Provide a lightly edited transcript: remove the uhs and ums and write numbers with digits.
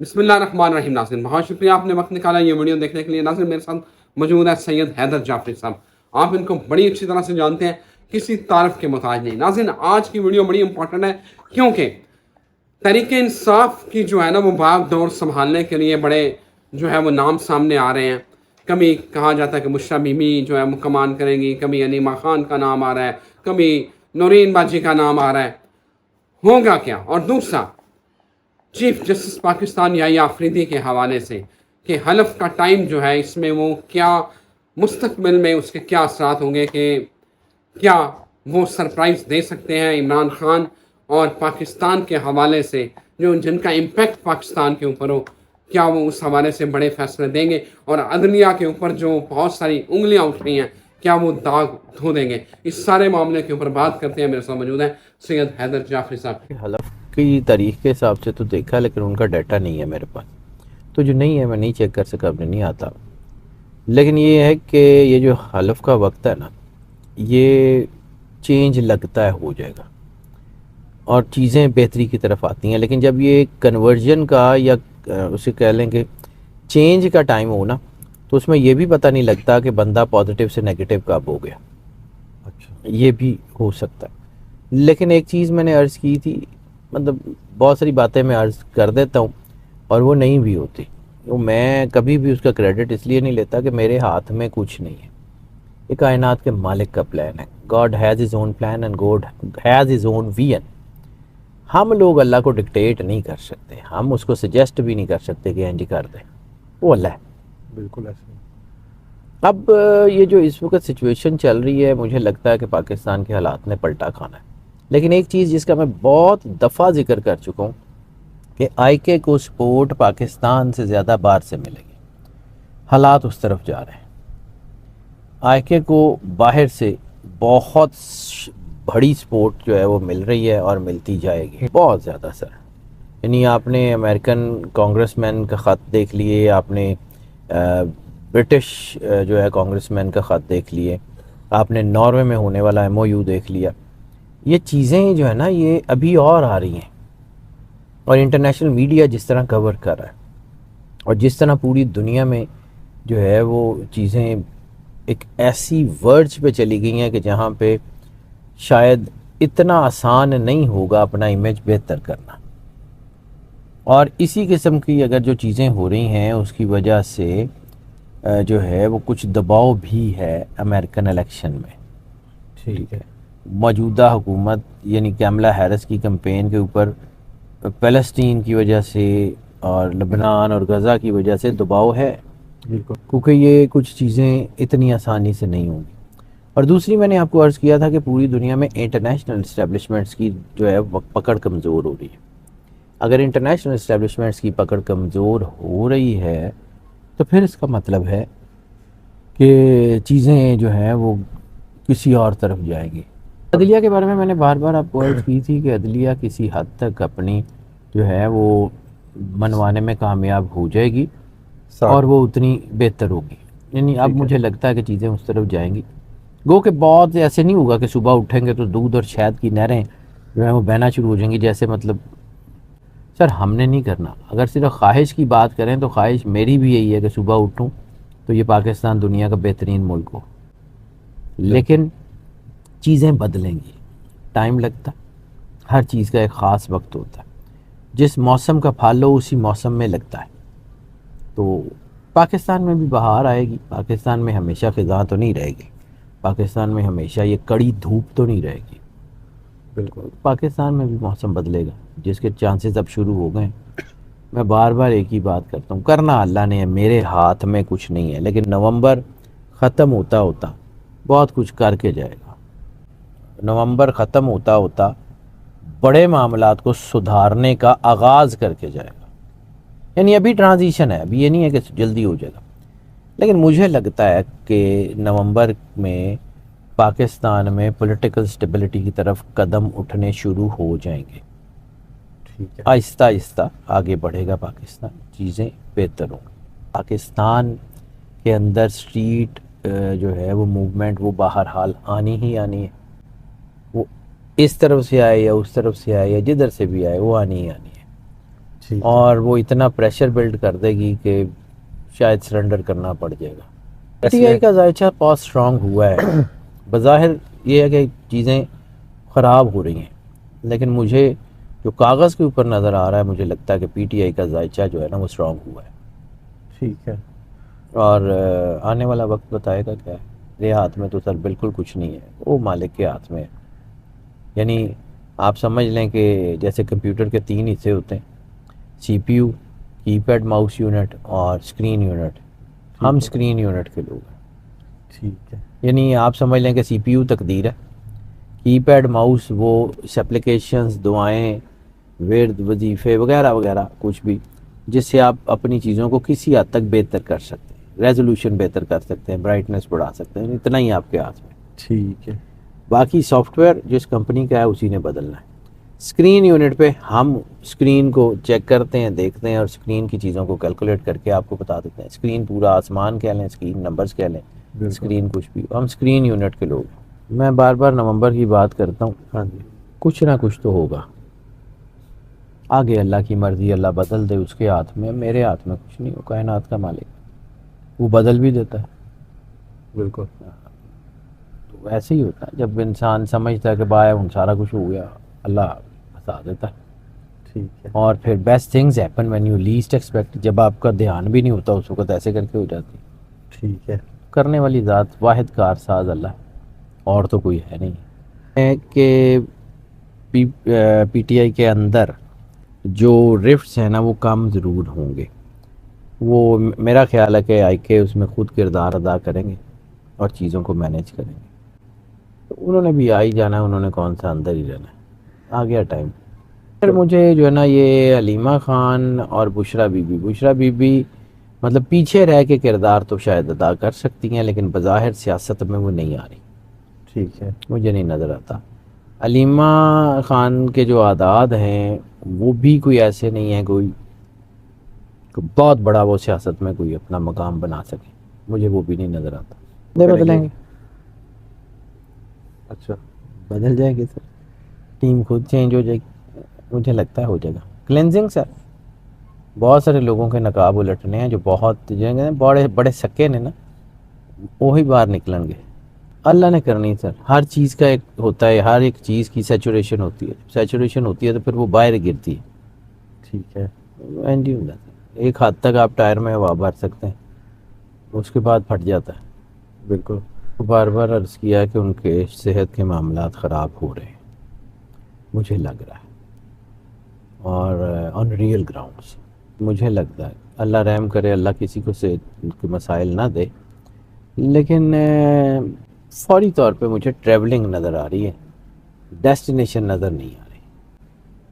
बिस्मिल्लाहिर्रहमानिर्रहीम। नाज़रीन, बहुत शुक्रिया आपने वक्त निकाला ये वीडियो देखने के लिए। नाज़रीन, मेरे साथ मौजूद है सैयद हैदर जाफरी साहब। आप इनको बड़ी अच्छी तरह से जानते हैं, किसी तारफ़ के मोहताज नहीं। नाज़रीन, आज की वीडियो बड़ी इंपॉर्टेंट है क्योंकि तहरीक इंसाफ की जो है ना वो भाग दौड़ संभालने के लिए बड़े जो है वो नाम सामने आ रहे हैं। कभी कहा जाता है कि मुशर्रफ बीबी जो है वो कमान करेंगी, कभी अनीमा खान का नाम आ रहा है, कभी नौरीन बाजी का नाम आ रहा है। होगा क्या? और दूसरा, चीफ जस्टिस पाकिस्तान याहिया आफरीदी के हवाले से कि हलफ का टाइम जो है इसमें वो क्या मुस्तकबिल में उसके क्या असरात होंगे, कि क्या वो सरप्राइज़ दे सकते हैं इमरान खान और पाकिस्तान के हवाले से जो जिनका इम्पेक्ट पाकिस्तान के ऊपर हो, क्या वो उस हवाले से बड़े फैसले देंगे और अदलिया के ऊपर जो बहुत सारी उंगलियां उठ रही हैं क्या वो दाग धो देंगे। इस सारे मामले के ऊपर बात करते हैं। मेरे साथ मौजूद है सैयद हैदर जाफरी साहब। हलफ की तारीख के हिसाब से तो देखा, लेकिन उनका डाटा नहीं है मेरे पास, तो जो नहीं है मैं नहीं चेक कर सका, अपने नहीं आता। लेकिन ये है कि ये जो हलफ का वक्त है ना, ये चेंज लगता है हो जाएगा और चीज़ें बेहतरी की तरफ आती हैं। लेकिन जब ये कन्वर्जन का या उसे कह लें कि चेंज का टाइम हो ना, तो उसमें ये भी पता नहीं लगता कि बंदा पॉजिटिव से नेगेटिव कब हो गया। अच्छा, ये भी हो सकता है। लेकिन एक चीज़ मैंने अर्ज़ की थी, मतलब बहुत सारी बातें मैं अर्ज़ कर देता हूँ और वो नहीं भी होती, तो मैं कभी भी उसका क्रेडिट इसलिए नहीं लेता कि मेरे हाथ में कुछ नहीं है। ये कायनात के मालिक का प्लान है। God has his own plan and God has his own vision. हम लोग अल्लाह को डिक्टेट नहीं कर सकते, हम उसको सजेस्ट भी नहीं कर सकते कि एंड कर दें, वो अल्लाह है। बिल्कुल ऐसे। अब ये जो इस वक्त सिचुएशन चल रही है, मुझे लगता है कि पाकिस्तान के हालात ने पलटा खाना है। लेकिन एक चीज़ जिसका मैं बहुत दफ़ा जिक्र कर चुका हूँ कि आईके को सपोर्ट पाकिस्तान से ज़्यादा बाहर से मिलेगी। हालात उस तरफ जा रहे हैं। आईके को बाहर से बहुत बड़ी सपोर्ट जो है वो मिल रही है और मिलती जाएगी बहुत ज़्यादा सर। यानी आपने अमेरिकन कांग्रेसमैन का ख़त देख लिए, आपने ब्रिटिश जो है कांग्रेसमैन का ख़त देख लिए, आपने नॉर्वे में होने वाला MOU देख लिया। ये चीज़ें जो है ना ये अभी और आ रही हैं, और इंटरनेशनल मीडिया जिस तरह कवर कर रहा है और जिस तरह पूरी दुनिया में जो है वो चीज़ें एक ऐसी वर्ज पे चली गई हैं कि जहाँ पे शायद इतना आसान नहीं होगा अपना इमेज बेहतर करना। और इसी किस्म की अगर जो चीज़ें हो रही हैं उसकी वजह से जो है वो कुछ दबाव भी है अमेरिकन इलेक्शन में। ठीक है, मौजूदा हुकूमत यानी कैमला हैरिस की कैंपेन के ऊपर फ़लस्तीन की वजह से और लबनान और गज़ा की वजह से दबाव है, बिल्कुल, क्योंकि ये कुछ चीज़ें इतनी आसानी से नहीं होंगी। और दूसरी, मैंने आपको अर्ज़ किया था कि पूरी दुनिया में इंटरनेशनल इस्टेब्लिशमेंट्स की जो है पकड़ कमज़ोर हो रही है। अगर इंटरनेशनल इस्टेब्लिशमेंट्स की पकड़ कमज़ोर हो रही है तो फिर इसका मतलब है कि चीज़ें जो हैं वो किसी और तरफ जाएंगी। अदलिया के बारे में मैंने बार बार आपको अर्ज़ की थी कि अदलिया किसी हद तक अपनी जो है वो मनवाने में कामयाब हो जाएगी और वो उतनी बेहतर होगी। यानी अब मुझे लगता है कि चीज़ें उस तरफ जाएंगी। गो के बहुत ऐसे नहीं होगा कि सुबह उठेंगे तो दूध और शहद की नहरें जो है वो बहना शुरू हो जाएंगी, जैसे मतलब सर हमने नहीं करना। अगर सिर्फ ख्वाहिश की बात करें तो ख्वाहिश मेरी भी यही है कि सुबह उठूं तो ये पाकिस्तान दुनिया का बेहतरीन मुल्क हो। लेकिन चीज़ें बदलेंगी, टाइम लगता, हर चीज़ का एक ख़ास वक्त होता है। जिस मौसम का फल हो उसी मौसम में लगता है। तो पाकिस्तान में भी बहार आएगी, पाकिस्तान में हमेशा ख़िज़ां तो नहीं रहेगी, पाकिस्तान में हमेशा ये कड़ी धूप तो नहीं रहेगी। बिल्कुल, पाकिस्तान में भी मौसम बदलेगा, जिसके चांसेस अब शुरू हो गए। मैं बार बार एक ही बात करता हूँ, करना अल्लाह ने है, मेरे हाथ में कुछ नहीं है। लेकिन नवंबर ख़त्म होता होता बहुत कुछ करके जाएगा। नवंबर ख़त्म होता होता बड़े मामलात को सुधारने का आगाज़ करके जाएगा। यानी अभी ट्रांजिशन है, अभी ये नहीं है कि जल्दी हो जाएगा। लेकिन मुझे लगता है कि नवंबर में पाकिस्तान में पॉलिटिकल स्टेबिलिटी की तरफ कदम उठने शुरू हो जाएंगे। ठीक है, आहिस्ता आहिस्ता आगे बढ़ेगा पाकिस्तान, चीज़ें बेहतर होंगी। पाकिस्तान के अंदर स्ट्रीट जो है वो मूवमेंट वो बहरहाल आनी ही आनी है। वो इस तरफ से आए या उस तरफ से आए या जिधर से भी आए वो आनी ही आनी है। ठीक है। और वो इतना प्रेशर बिल्ड कर देगी कि शायद सरेंडर करना पड़ जाएगा। पीटीआई का जायचा बहुत स्ट्रांग हुआ है। बज़ाहिर ये है कि चीज़ें ख़राब हो रही हैं, लेकिन मुझे जो कागज़ के ऊपर नज़र आ रहा है, मुझे लगता है कि पीटीआई का जायचा जो है ना वो स्ट्रांग हुआ है। ठीक है। और आने वाला वक्त बताएगा क्या है। मेरे हाथ में तो सर बिल्कुल कुछ नहीं है, वो मालिक के हाथ में है। यानी आप समझ लें कि जैसे कंप्यूटर के 3 हिस्से होते हैं, सीपीयू, कीपैड माउस यूनिट और स्क्रीन यूनिट। हम स्क्रीन यूनिट के लोग हैं। ठीक है। यानी आप समझ लें कि सीपीयू तकदीर है, कीपैड माउस वो एप्लीकेशंस, दुआएं, विर्द, वजीफ़े वगैरह वगैरह कुछ भी जिससे आप अपनी चीज़ों को किसी हद तक बेहतर कर सकते हैं, रेजोल्यूशन बेहतर कर सकते हैं, ब्राइटनेस बढ़ा सकते हैं, इतना ही आपके हाथ में। ठीक है। बाकी सॉफ्टवेयर जिस कंपनी का है उसी ने बदलना है। स्क्रीन यूनिट पे हम स्क्रीन को चेक करते हैं, देखते हैं और स्क्रीन की चीज़ों को कैलकुलेट करके आपको बता देते हैं। स्क्रीन पूरा आसमान कह लें, स्क्रीन नंबर्स कह लें, स्क्रीन कुछ भी, हम स्क्रीन यूनिट के लोग हैं। मैं बार बार नवंबर की बात करता हूँ। हाँ जी। कुछ ना कुछ तो होगा, आगे अल्लाह की मर्ज़ी, अल्लाह बदल दे, उसके हाथ में, मेरे हाथ में कुछ नहीं। हो कायनात का मालिक, वो बदल भी देता है। बिल्कुल। तो ऐसे ही होता है, जब इंसान समझता है कि बाय उन सारा कुछ हो गया, अल्लाह बता देता है। ठीक है। और फिर best things happen when you least expect, जब आपका ध्यान भी नहीं होता उस वक्त ऐसे करके हो जाती है। ठीक है। करने वाली ज़ात वाहिद कारसाज अल्लाह, और तो कोई है नहीं। है कि पीटीआई के अंदर जो रिफ्ट्स हैं ना वो कम ज़रूर होंगे। वो मेरा ख्याल है कि आईके उसमें खुद किरदार अदा करेंगे और चीज़ों को मैनेज करेंगे। तो उन्होंने भी आ ही जाना है, उन्होंने कौन सा अंदर ही रहना है, आ गया टाइम। फिर मुझे जो है ना ये हलीमा खान और बुशरा बीबी मतलब पीछे रह के किरदार तो शायद अदा कर सकती हैं, लेकिन बज़ाहिर सियासत में वो नहीं आ रही। ठीक है। मुझे नहीं नज़र आता। हलीमा खान के जो आदाद हैं वो भी कोई ऐसे नहीं है कोई बहुत बड़ा वो सियासत में कोई अपना मकाम बना सके, मुझे वो भी नहीं नज़र आता। बदलेंगे, अच्छा। बदल जाएंगे सर, टीम खुद चेंज हो जाएगी, मुझे लगता है हो जाएगा। क्लेंजिंग सर, बहुत सारे लोगों के नकाब उलटने हैं जो बहुत जो बड़े बड़े सक्के ने ना, वो ही बाहर निकलेंगे। अल्लाह ने करनी सर, हर चीज़ का एक होता है, हर एक चीज़ की सैचुरेशन होती है। सैचुरेशन होती है तो फिर वो बाहर गिरती है। ठीक है। एंड ही होता है, एक हद तक आप टायर में हवा भर सकते हैं, उसके बाद फट जाता है। बिल्कुल। बार बार अर्ज़ किया कि उनके सेहत के मामलात ख़राब हो रहे हैं, मुझे लग रहा है, और ऑन रियल ग्राउंड्स मुझे लगता है। अल्लाह रहम करे, अल्लाह किसी को सेहत के मसाइल ना दे, लेकिन फौरी तौर पे मुझे ट्रैवलिंग नज़र आ रही है, डेस्टिनेशन नज़र नहीं आ